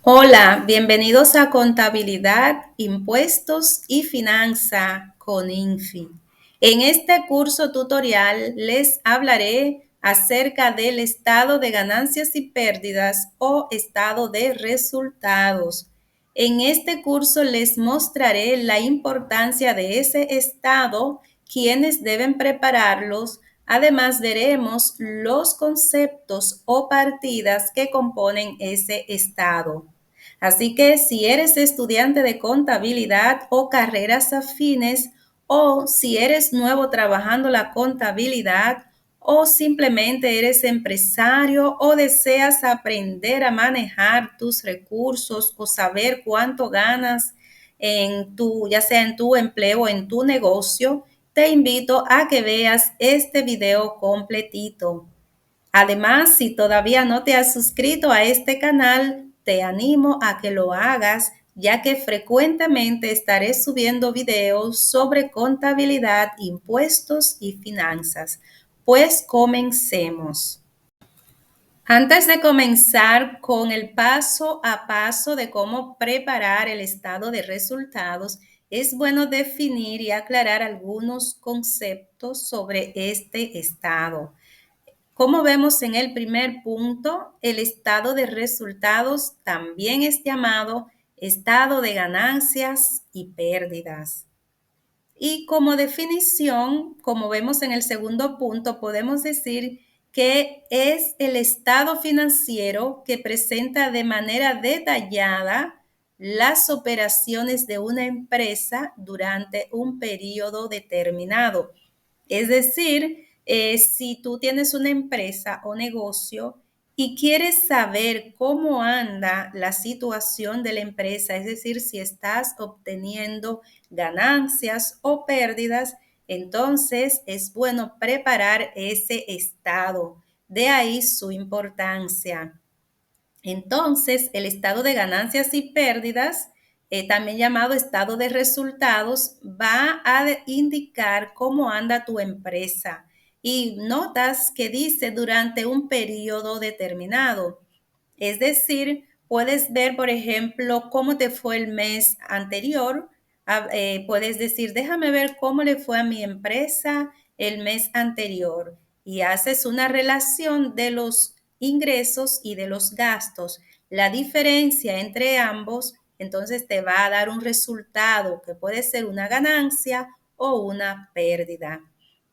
Hola, bienvenidos a Contabilidad, Impuestos y Finanza con INFI. En este curso tutorial les hablaré acerca del estado de ganancias y pérdidas o estado de resultados. En este curso les mostraré la importancia de ese estado, quiénes deben prepararlos. Además, veremos los conceptos o partidas que componen ese estado. Así que si eres estudiante de contabilidad o carreras afines, o si eres nuevo trabajando la contabilidad, o simplemente eres empresario o deseas aprender a manejar tus recursos o saber cuánto ganas ya sea en tu empleo o en tu negocio, te invito a que veas este video completito. Además, si todavía no te has suscrito a este canal, te animo a que lo hagas, ya que frecuentemente estaré subiendo videos sobre contabilidad, impuestos y finanzas. Pues comencemos. Antes de comenzar con el paso a paso de cómo preparar el estado de resultados, es bueno definir y aclarar algunos conceptos sobre este estado. Como vemos en el primer punto, el estado de resultados también es llamado estado de ganancias y pérdidas. Y como definición, como vemos en el segundo punto, podemos decir que es el estado financiero que presenta de manera detallada las operaciones de una empresa durante un periodo determinado. Es decir, si tú tienes una empresa o negocio y quieres saber cómo anda la situación de la empresa, es decir, si estás obteniendo ganancias o pérdidas, entonces es bueno preparar ese estado. De ahí su importancia. Entonces, el estado de ganancias y pérdidas, también llamado estado de resultados, va a indicar cómo anda tu empresa. Y notas que dice durante un periodo determinado. Es decir, puedes ver, por ejemplo, cómo te fue el mes anterior. Puedes decir, déjame ver cómo le fue a mi empresa el mes anterior. Y haces una relación de los ingresos y de los gastos. La diferencia entre ambos, entonces te va a dar un resultado que puede ser una ganancia o una pérdida.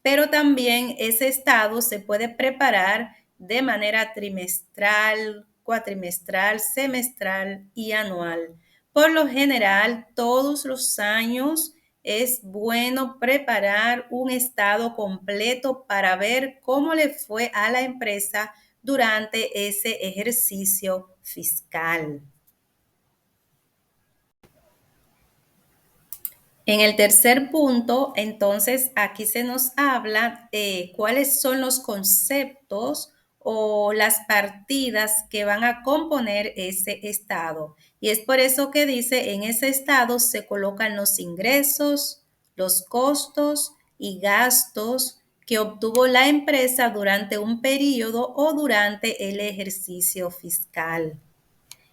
Pero también ese estado se puede preparar de manera trimestral, cuatrimestral, semestral y anual. Por lo general, todos los años es bueno preparar un estado completo para ver cómo le fue a la empresa durante ese ejercicio fiscal. En el tercer punto, entonces, aquí se nos habla de cuáles son los conceptos o las partidas que van a componer ese estado. Y es por eso que dice, en ese estado se colocan los ingresos, los costos y gastos que obtuvo la empresa durante un periodo o durante el ejercicio fiscal.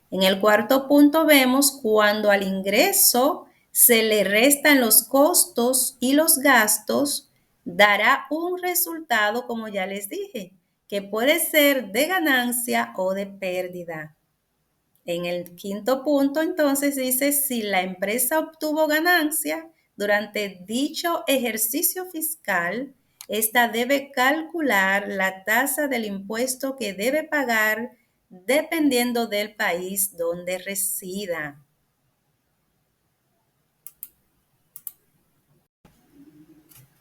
En el cuarto punto vemos cuando al ingreso se le restan los costos y los gastos, dará un resultado, como ya les dije, que puede ser de ganancia o de pérdida. En el quinto punto, entonces, dice si la empresa obtuvo ganancia durante dicho ejercicio fiscal, esta debe calcular la tasa del impuesto que debe pagar dependiendo del país donde resida.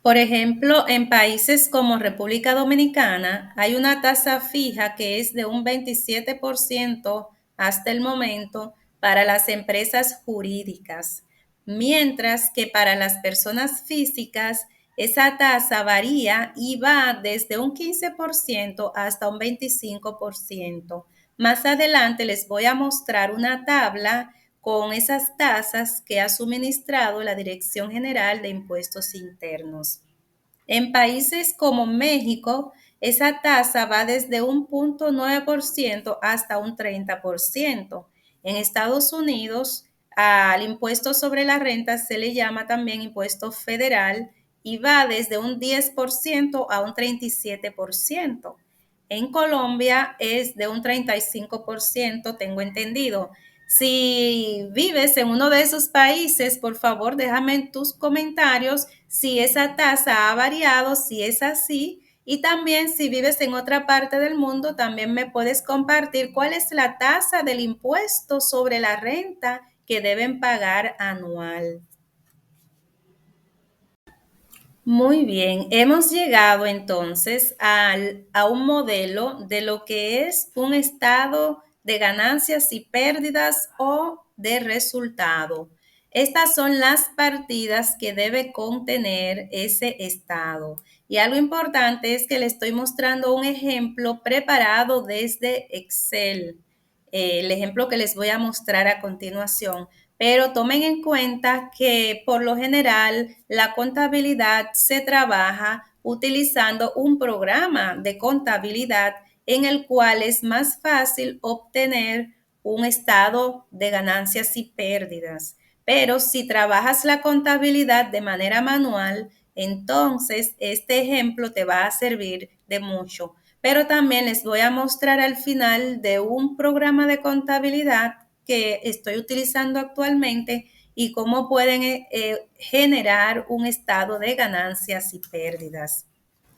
Por ejemplo, en países como República Dominicana hay una tasa fija que es de un 27% hasta el momento para las empresas jurídicas, mientras que para las personas físicas esa tasa varía y va desde un 15% hasta un 25%. Más adelante les voy a mostrar una tabla con esas tasas que ha suministrado la Dirección General de Impuestos Internos. En países como México, esa tasa va desde un 0.9% hasta un 30%. En Estados Unidos, al impuesto sobre la renta se le llama también impuesto federal y va desde un 10% a un 37%. En Colombia es de un 35%, tengo entendido. Si vives en uno de esos países, por favor, déjame en tus comentarios si esa tasa ha variado, si es así. Y también si vives en otra parte del mundo, también me puedes compartir cuál es la tasa del impuesto sobre la renta que deben pagar anual. Muy bien, hemos llegado entonces a un modelo de lo que es un estado de ganancias y pérdidas o de resultado. Estas son las partidas que debe contener ese estado. Y algo importante es que le estoy mostrando un ejemplo preparado desde Excel. El ejemplo que les voy a mostrar a continuación, pero tomen en cuenta que por lo general la contabilidad se trabaja utilizando un programa de contabilidad en el cual es más fácil obtener un estado de ganancias y pérdidas. Pero si trabajas la contabilidad de manera manual, entonces este ejemplo te va a servir de mucho. Pero también les voy a mostrar al final de un programa de contabilidad que estoy utilizando actualmente y cómo pueden generar un estado de ganancias y pérdidas.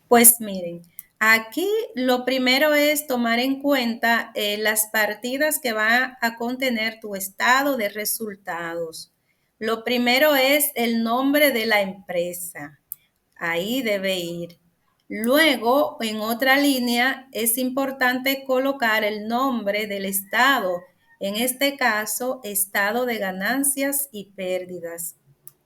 Pues miren, aquí lo primero es tomar en cuenta las partidas que va a contener tu estado de resultados. Lo primero es el nombre de la empresa. Ahí debe ir. Luego, en otra línea, es importante colocar el nombre del estado. En este caso, estado de ganancias y pérdidas.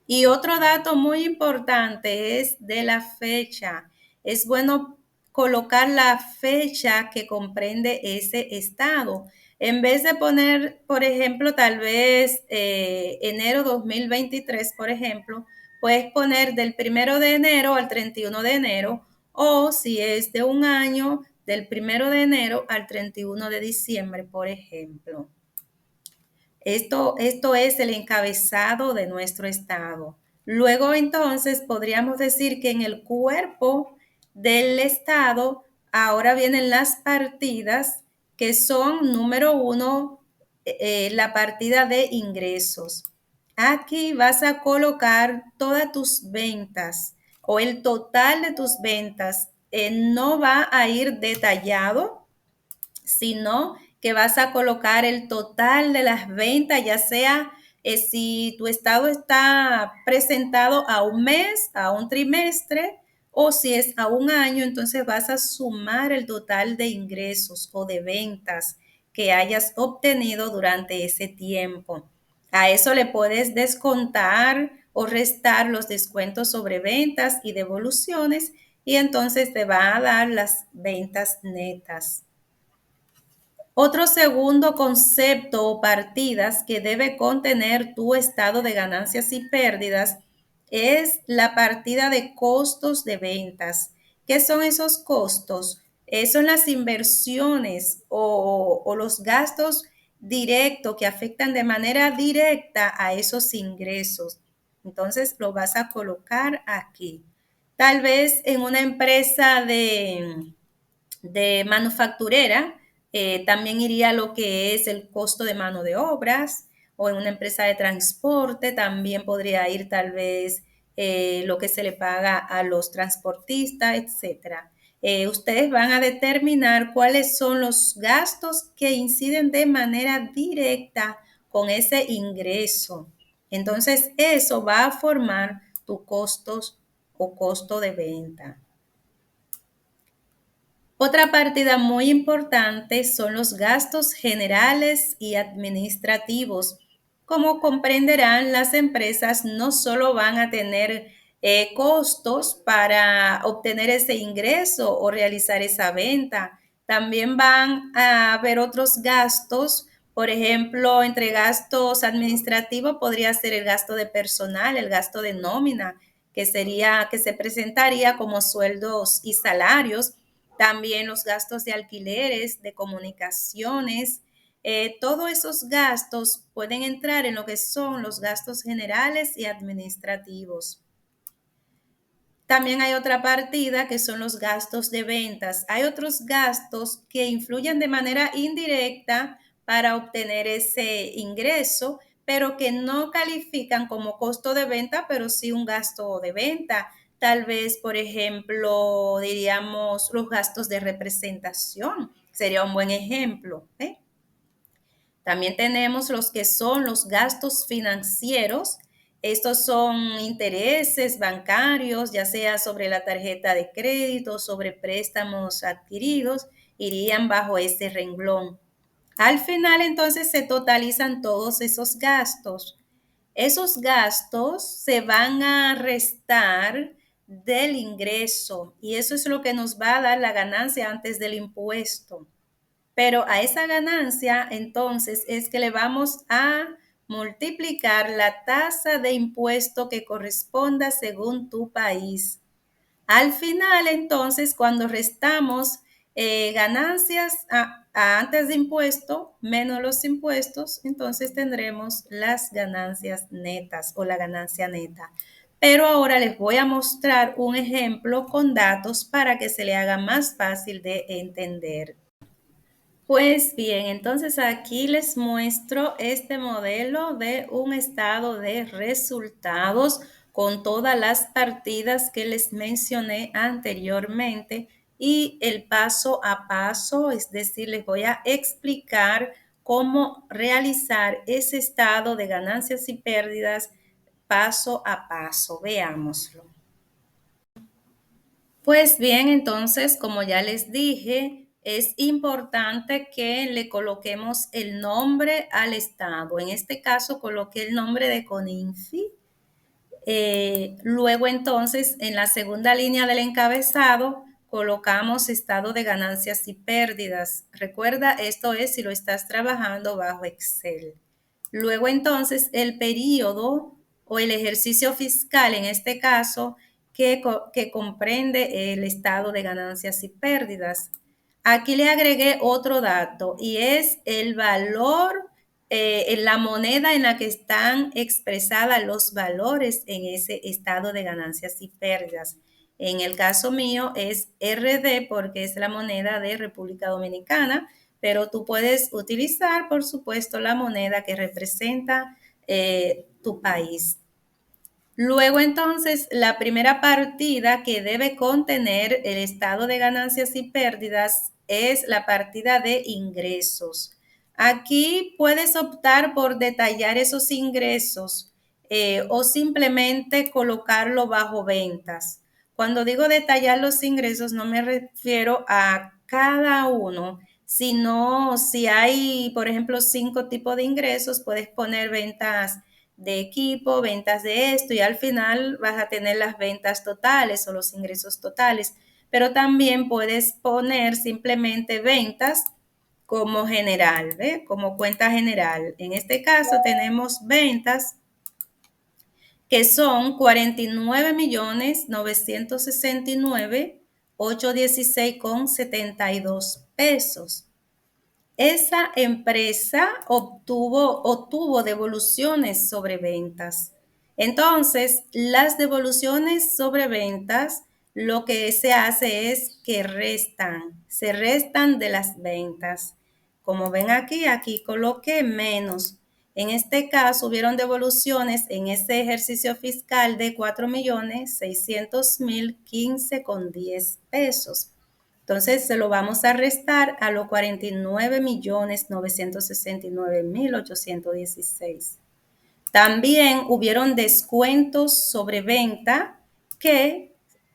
Y otro dato muy importante es de la fecha. Es bueno colocar la fecha que comprende ese estado. En vez de poner, por ejemplo, tal vez enero 2023, por ejemplo, puedes poner del 1 de enero al 31 de enero o si es de un año, del 1 de enero al 31 de diciembre, por ejemplo. Esto es el encabezado de nuestro estado. Luego entonces podríamos decir que en el cuerpo del estado ahora vienen las partidas que son número uno, la partida de ingresos. Aquí vas a colocar todas tus ventas o el total de tus ventas. No va a ir detallado, sino que vas a colocar el total de las ventas, ya sea si tu estado está presentado a un mes, a un trimestre, o si es a un año, entonces vas a sumar el total de ingresos o de ventas que hayas obtenido durante ese tiempo. A eso le puedes descontar o restar los descuentos sobre ventas y devoluciones y entonces te va a dar las ventas netas. Otro segundo concepto o partidas que debe contener tu estado de ganancias y pérdidas es la partida de costos de ventas. ¿Qué son esos costos? Son las inversiones o los gastos directos que afectan de manera directa a esos ingresos. Entonces lo vas a colocar aquí. Tal vez en una empresa de manufacturera, también iría lo que es el costo de mano de obras o en una empresa de transporte, también podría ir tal vez lo que se le paga a los transportistas, etcétera. Ustedes van a determinar cuáles son los gastos que inciden de manera directa con ese ingreso. Entonces, eso va a formar tu costos o costo de venta. Otra partida muy importante son los gastos generales y administrativos. Como comprenderán, las empresas no solo van a tener costos para obtener ese ingreso o realizar esa venta, también van a haber otros gastos. Por ejemplo, entre gastos administrativos podría ser el gasto de personal, el gasto de nómina, que se presentaría como sueldos y salarios, también los gastos de alquileres, de comunicaciones, todos esos gastos pueden entrar en lo que son los gastos generales y administrativos. También hay otra partida que son los gastos de ventas. Hay otros gastos que influyen de manera indirecta para obtener ese ingreso, pero que no califican como costo de venta, pero sí un gasto de venta. Tal vez, por ejemplo, diríamos los gastos de representación. Sería un buen ejemplo. También tenemos los que son los gastos financieros. Estos son intereses bancarios, ya sea sobre la tarjeta de crédito, sobre préstamos adquiridos, irían bajo este renglón. Al final, entonces, se totalizan todos esos gastos. Esos gastos se van a restar del ingreso y eso es lo que nos va a dar la ganancia antes del impuesto. Pero a esa ganancia, entonces, es que le vamos a multiplicar la tasa de impuesto que corresponda según tu país. Al final, entonces, cuando restamos ganancias antes de impuesto menos los impuestos, entonces tendremos las ganancias netas o la ganancia neta. Pero ahora les voy a mostrar un ejemplo con datos para que se le haga más fácil de entender. Pues bien, entonces aquí les muestro este modelo de un estado de resultados con todas las partidas que les mencioné anteriormente y el paso a paso, es decir, les voy a explicar cómo realizar ese estado de ganancias y pérdidas paso a paso. Veámoslo. Pues bien, entonces, como ya les dije, es importante que le coloquemos el nombre al estado. En este caso, coloqué el nombre de CONINFI. Luego, entonces, en la segunda línea del encabezado, colocamos estado de ganancias y pérdidas. Recuerda, esto es si lo estás trabajando bajo Excel. Luego, entonces, el periodo o el ejercicio fiscal, en este caso, que comprende el estado de ganancias y pérdidas. Aquí le agregué otro dato y es el valor en la moneda en la que están expresadas los valores en ese estado de ganancias y pérdidas. En el caso mío es RD porque es la moneda de República Dominicana, pero tú puedes utilizar, por supuesto, la moneda que representa tu país. Luego, entonces, la primera partida que debe contener el estado de ganancias y pérdidas es la partida de ingresos. Aquí puedes optar por detallar esos ingresos o simplemente colocarlo bajo ventas. Cuando digo detallar los ingresos, no me refiero a cada uno, sino si hay, por ejemplo, 5 tipos de ingresos, puedes poner ventas de equipo, ventas de esto y al final vas a tener las ventas totales o los ingresos totales. Pero también puedes poner simplemente ventas como general, ¿ve? Como cuenta general. En este caso tenemos ventas que son 49.969.816,72 pesos. Esa empresa obtuvo devoluciones sobre ventas. Entonces, las devoluciones sobre ventas, lo que se hace es que se restan de las ventas. Como ven aquí, aquí coloqué menos. En este caso, hubieron devoluciones en este ejercicio fiscal de 4.600.015,10 pesos. Entonces se lo vamos a restar a los 49.969.816. También hubieron descuentos sobre venta que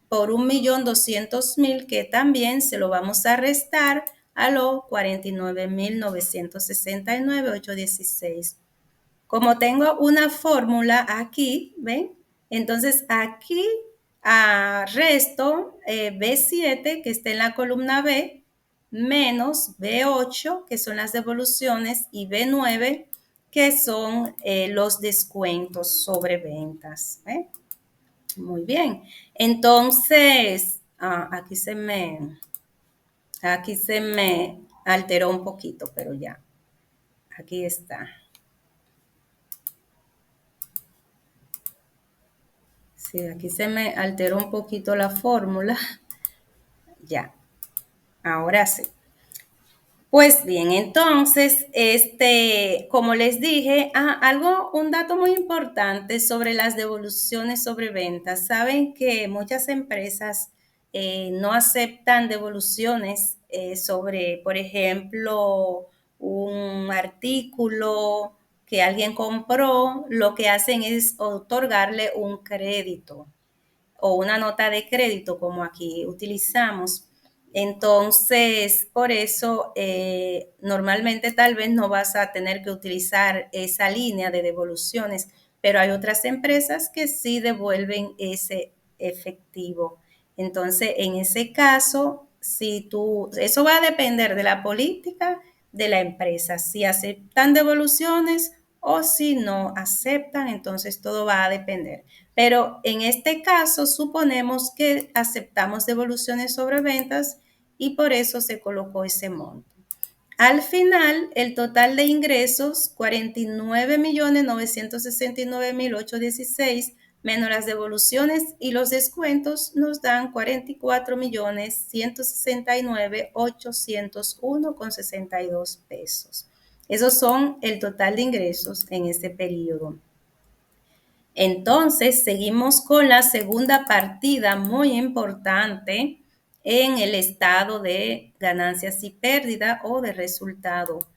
por 1.200.000 que también se lo vamos a restar a los 49.969.816. Como tengo una fórmula aquí, ¿ven? Entonces aquí resto B7 que está en la columna B menos B8 que son las devoluciones y B9 que son los descuentos sobre ventas. Muy bien. Entonces, aquí se me alteró un poquito, pero ya. Aquí está. Sí, aquí se me alteró un poquito la fórmula. Ya, ahora sí. Pues bien, entonces, como les dije, un dato muy importante sobre las devoluciones sobre ventas. Saben que muchas empresas no aceptan devoluciones sobre, por ejemplo, un artículo que alguien compró, lo que hacen es otorgarle un crédito o una nota de crédito como aquí utilizamos. Entonces, por eso, normalmente tal vez no vas a tener que utilizar esa línea de devoluciones, pero hay otras empresas que sí devuelven ese efectivo. Entonces, en ese caso, eso va a depender de la política de la empresa, si aceptan devoluciones o si no aceptan, entonces todo va a depender. Pero en este caso suponemos que aceptamos devoluciones sobre ventas y por eso se colocó ese monto. Al final, el total de ingresos, 49.969.816, menos las devoluciones y los descuentos, nos dan 44.169.801,62 pesos. Esos son el total de ingresos en ese periodo. Entonces, seguimos con la segunda partida muy importante en el estado de ganancias y pérdida o de resultado.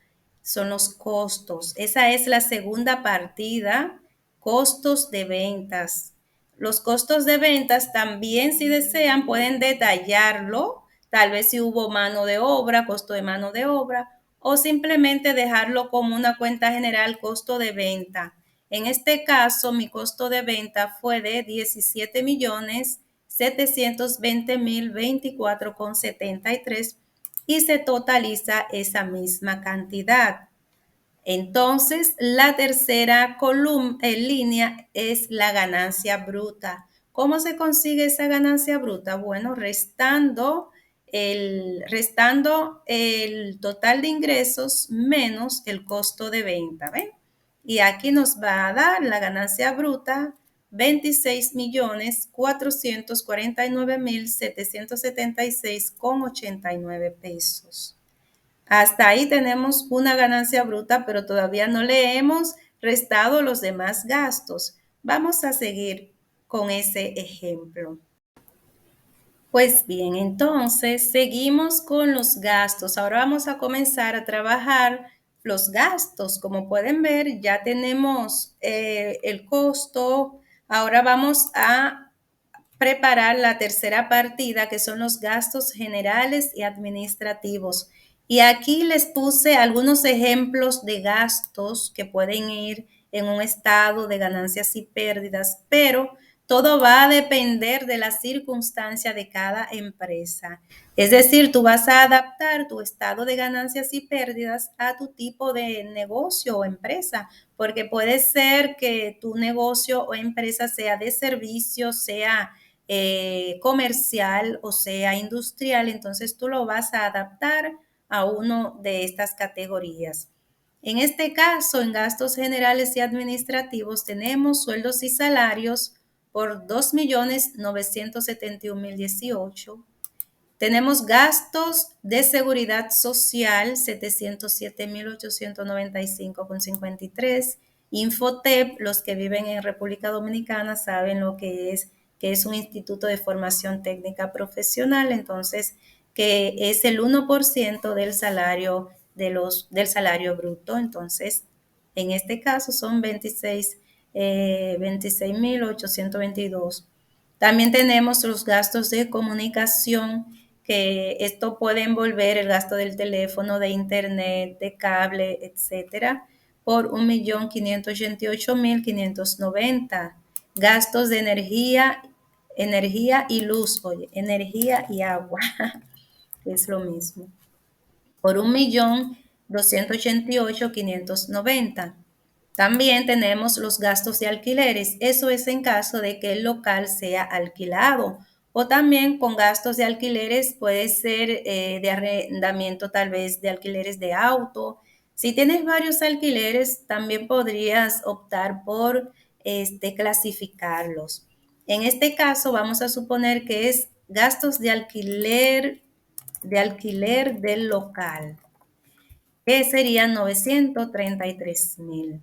Son los costos. Esa es la segunda partida, costos de ventas. Los costos de ventas también, si desean, pueden detallarlo, tal vez si hubo mano de obra, costo de mano de obra, o simplemente dejarlo como una cuenta general, costo de venta. En este caso, mi costo de venta fue de 17.720.024,73 y se totaliza esa misma cantidad. Entonces, la tercera columna en línea es la ganancia bruta. ¿Cómo se consigue esa ganancia bruta? Bueno, restando el total de ingresos menos el costo de venta, ¿ven? Y aquí nos va a dar la ganancia bruta 26.449.776,89 pesos. Hasta ahí tenemos una ganancia bruta, pero todavía no le hemos restado los demás gastos. Vamos a seguir con ese ejemplo. Pues bien, entonces seguimos con los gastos. Ahora vamos a comenzar a trabajar los gastos. Como pueden ver, ya tenemos el costo. Ahora vamos a preparar la tercera partida, que son los gastos generales y administrativos. Y aquí les puse algunos ejemplos de gastos que pueden ir en un estado de ganancias y pérdidas, pero todo va a depender de la circunstancia de cada empresa. Es decir, tú vas a adaptar tu estado de ganancias y pérdidas a tu tipo de negocio o empresa, porque puede ser que tu negocio o empresa sea de servicio, sea comercial o sea industrial, entonces tú lo vas a adaptar a uno de estas categorías. En este caso, en gastos generales y administrativos, tenemos sueldos y salarios por 2.971.018. Tenemos gastos de seguridad social, 707.895,53. Infotep, los que viven en República Dominicana saben lo que es un instituto de formación técnica profesional, entonces, que es el 1% del salario, del salario bruto. Entonces, en este caso son 26.822. También tenemos los gastos de comunicación, que esto puede envolver el gasto del teléfono, de internet, de cable, etcétera, por 1.588.590. Gastos de energía y luz, oye, energía y agua, es lo mismo, por 1.288.590. También tenemos los gastos de alquileres. Eso es en caso de que el local sea alquilado. O también con gastos de alquileres puede ser de arrendamiento tal vez de alquileres de auto, Si tienes varios alquileres, también podrías optar por clasificarlos. En este caso, vamos a suponer que es gastos de alquiler del local, que serían 933,000.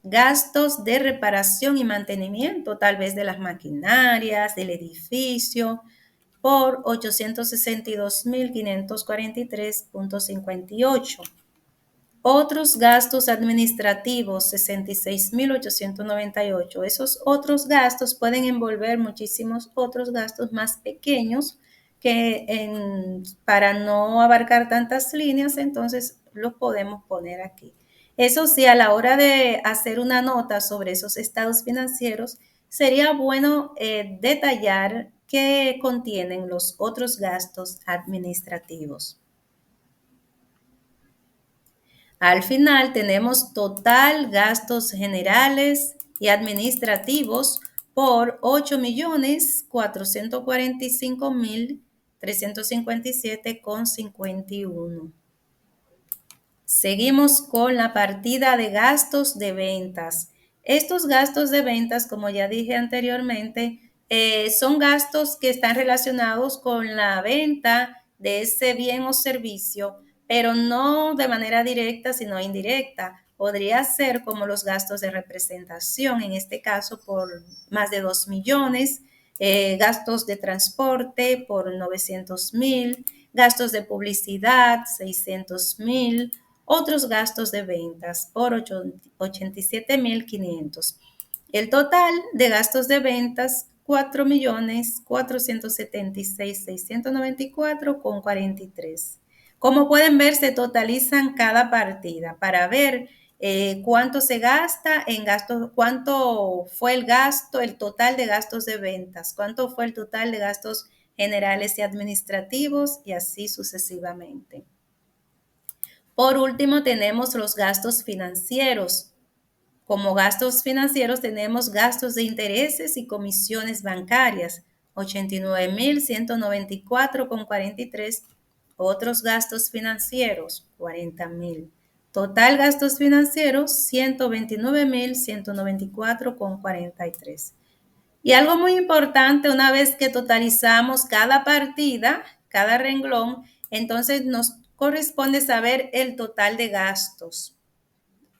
Gastos de reparación y mantenimiento, tal vez de las maquinarias, del edificio, por 862,543,58. Otros gastos administrativos, 66,898. Esos otros gastos pueden envolver muchísimos otros gastos más pequeños para no abarcar tantas líneas, entonces los podemos poner aquí. Eso sí, a la hora de hacer una nota sobre esos estados financieros, sería bueno detallar qué contienen los otros gastos administrativos. Al final tenemos total gastos generales y administrativos por 8,445,357,51. Seguimos con la partida de gastos de ventas. Estos gastos de ventas, como ya dije anteriormente, son gastos que están relacionados con la venta de ese bien o servicio, pero no de manera directa, sino indirecta. Podría ser como los gastos de representación, en este caso por más de 2 millones, gastos de transporte por 900,000, gastos de publicidad 600,000, otros gastos de ventas por 87,500. El total de gastos de ventas, 4,476,694,43. Como pueden ver, se totalizan cada partida para ver cuánto se gasta en gastos, cuánto fue el gasto, el total de gastos de ventas, cuánto fue el total de gastos generales y administrativos y así sucesivamente. Por último, tenemos los gastos financieros. Como gastos financieros tenemos gastos de intereses y comisiones bancarias, 89,194,43. Otros gastos financieros, 40,000. Total gastos financieros, 129,194,43. Y algo muy importante, una vez que totalizamos cada partida, cada renglón, entonces nos corresponde saber el total de gastos.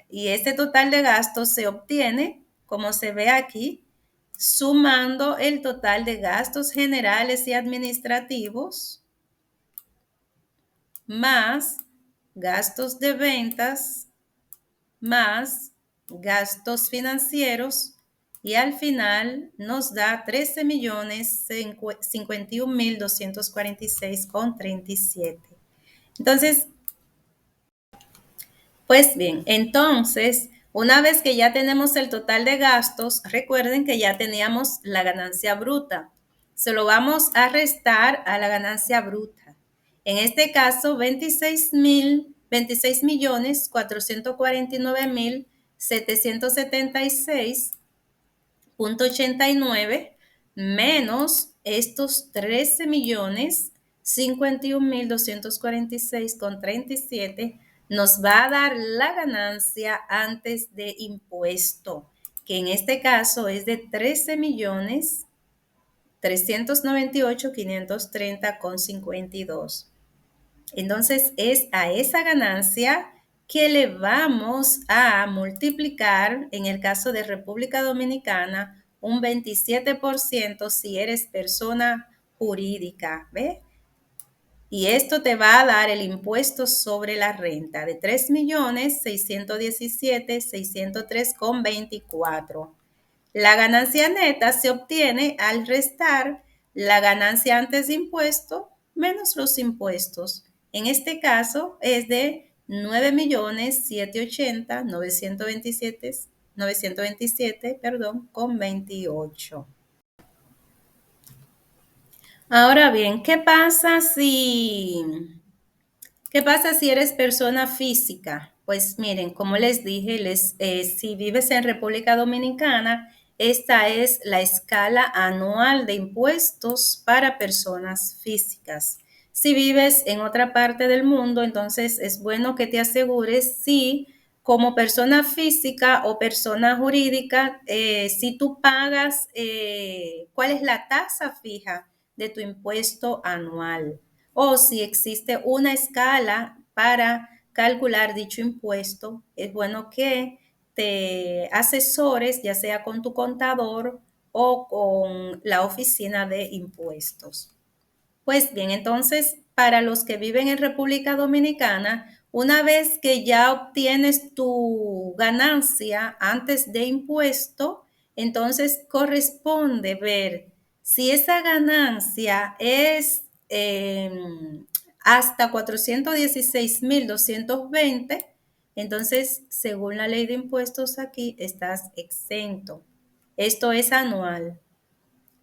Y este total de gastos se obtiene, como se ve aquí, sumando el total de gastos generales y administrativos más gastos de ventas más gastos financieros y al final nos da 13,051,246,37. Entonces, pues bien, entonces, una vez que ya tenemos el total de gastos, recuerden que ya teníamos la ganancia bruta. Se lo vamos a restar a la ganancia bruta. En este caso, 26,499,776,89 menos estos 13,051,246,37 nos va a dar la ganancia antes de impuesto, que en este caso es de 13,398,530,52. Entonces es a esa ganancia que le vamos a multiplicar, en el caso de República Dominicana, un 27% si eres persona jurídica, ¿ves? Y esto te va a dar el impuesto sobre la renta de 3,617,603,24. La ganancia neta se obtiene al restar la ganancia antes de impuesto menos los impuestos. En este caso es de 9,780,927, con 28. Ahora bien, ¿qué pasa si eres persona física? Pues miren, como les dije, si vives en República Dominicana, esta es la escala anual de impuestos para personas físicas. Si vives en otra parte del mundo, entonces es bueno que te asegures si como persona física o persona jurídica, si tú pagas, cuál es la tasa fija de tu impuesto anual o si existe una escala para calcular dicho impuesto. Es bueno que te asesores, ya sea con tu contador o con la oficina de impuestos. Pues bien, entonces, para los que viven en República Dominicana, una vez que ya obtienes tu ganancia antes de impuesto, entonces corresponde ver si esa ganancia es hasta 416,220, entonces, según la ley de impuestos aquí, estás exento. Esto es anual.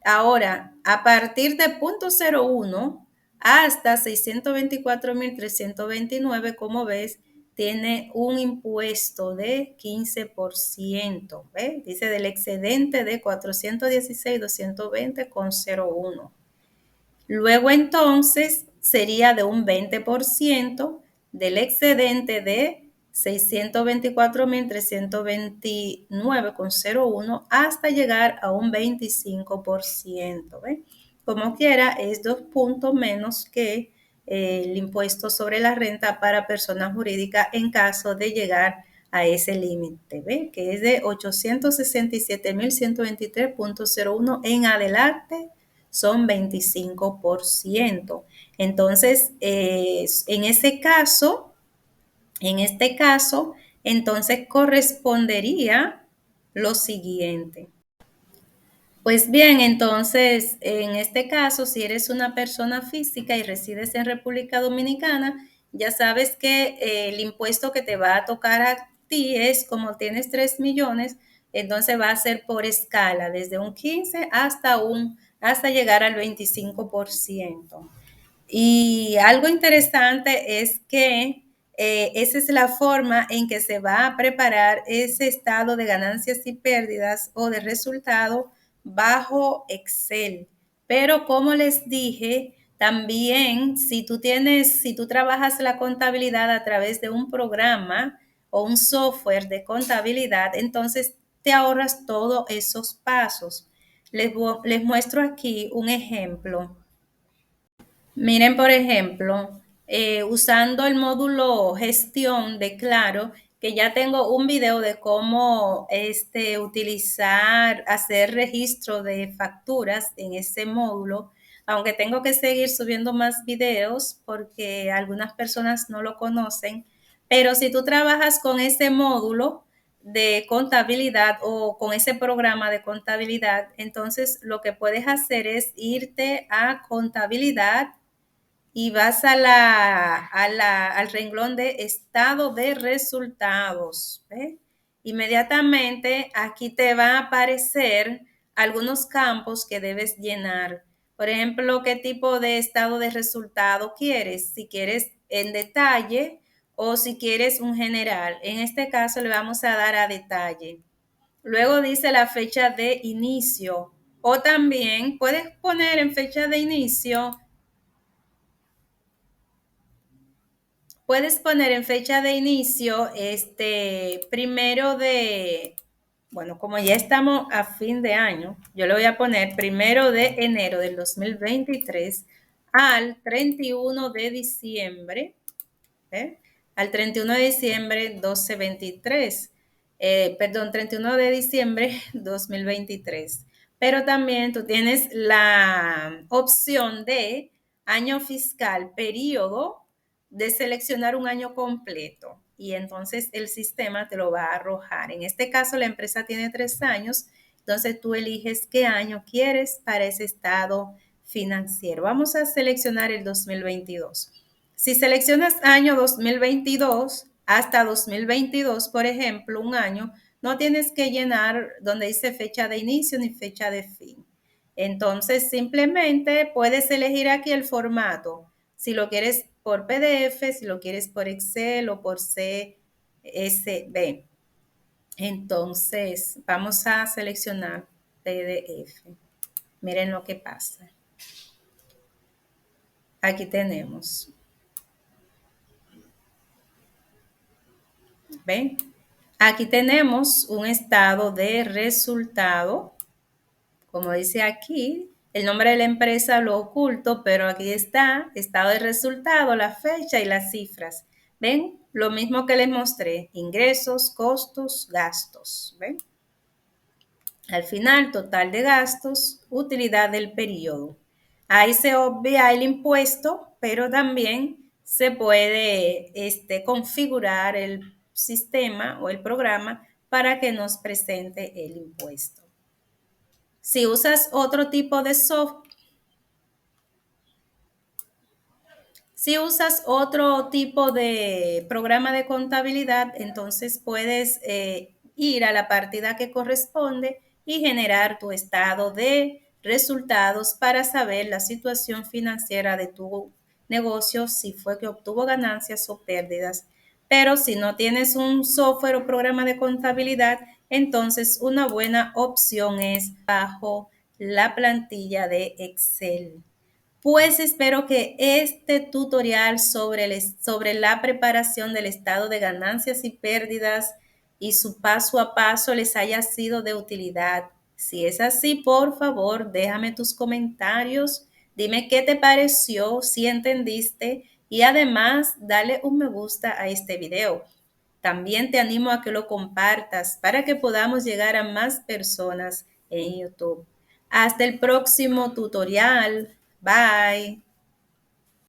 Ahora, a partir de 0.01 hasta 624,329, como ves, tiene un impuesto de 15%. ¿Ves? Dice del excedente de 416,220,01. Luego entonces sería de un 20% del excedente de 624,329,01 hasta llegar a un 25%. ¿Ve? Como quiera, es 2 puntos menos que el impuesto sobre la renta para personas jurídicas en caso de llegar a ese límite, ¿ve? Que es de 867,123,01 en adelante son 25%. Entonces, en este caso, entonces correspondería lo siguiente. Pues bien, entonces, en este caso, si eres una persona física y resides en República Dominicana, ya sabes que el impuesto que te va a tocar a ti es, como tienes 3 millones, entonces va a ser por escala, desde un 15 hasta llegar al 25%. Y algo interesante es que esa es la forma en que se va a preparar ese estado de ganancias y pérdidas o de resultado bajo Excel. Pero como les dije, también si tú trabajas la contabilidad a través de un programa o un software de contabilidad, entonces te ahorras todos esos pasos. Les muestro aquí un ejemplo. Miren, por ejemplo, usando el módulo gestión de Claro, que ya tengo un video de cómo hacer registro de facturas en ese módulo, aunque tengo que seguir subiendo más videos porque algunas personas no lo conocen, pero si tú trabajas con ese módulo de contabilidad o con ese programa de contabilidad, entonces lo que puedes hacer es irte a contabilidad y vas al renglón de estado de resultados. ¿Ve? Inmediatamente aquí te va a aparecer algunos campos que debes llenar. Por ejemplo, qué tipo de estado de resultado quieres, si quieres en detalle o si quieres un general. En este caso le vamos a dar a detalle. Luego dice la fecha de inicio o también puedes poner en fecha de inicio. Puedes poner en fecha de inicio, bueno, como ya estamos a fin de año, yo le voy a poner 1 de enero del 2023 al 31 de diciembre, ¿eh? Al 31 de diciembre 1223, perdón, 31 de diciembre 2023. Pero también tú tienes la opción de año fiscal, periodo, de seleccionar un año completo y entonces el sistema te lo va a arrojar. En este caso, la empresa tiene 3 años, entonces tú eliges qué año quieres para ese estado financiero. Vamos a seleccionar el 2022. Si seleccionas año 2022 hasta 2022, por ejemplo, un año, no tienes que llenar donde dice fecha de inicio ni fecha de fin. Entonces, simplemente puedes elegir aquí el formato. Si lo quieres por PDF, si lo quieres por Excel o por CSV. Entonces, vamos a seleccionar PDF. Miren lo que pasa. Aquí tenemos. ¿Ven? Aquí tenemos un estado de resultado. Como dice aquí, el nombre de la empresa lo oculto, pero aquí está, estado de resultado, la fecha y las cifras. ¿Ven? Lo mismo que les mostré, ingresos, costos, gastos. ¿Ven? Al final, total de gastos, utilidad del periodo. Ahí se obvia el impuesto, pero también se puede configurar el sistema o el programa para que nos presente el impuesto. Si usas otro tipo de software, si usas otro tipo de programa de contabilidad, entonces puedes ir a la partida que corresponde y generar tu estado de resultados para saber la situación financiera de tu negocio, si fue que obtuvo ganancias o pérdidas. Pero si no tienes un software o programa de contabilidad, entonces una buena opción es bajo la plantilla de Excel. Pues espero que este tutorial sobre la preparación del estado de ganancias y pérdidas y su paso a paso les haya sido de utilidad. Si es así, por favor, déjame tus comentarios, dime qué te pareció, si entendiste y además dale un me gusta a este video. También te animo a que lo compartas para que podamos llegar a más personas en YouTube. Hasta el próximo tutorial. Bye.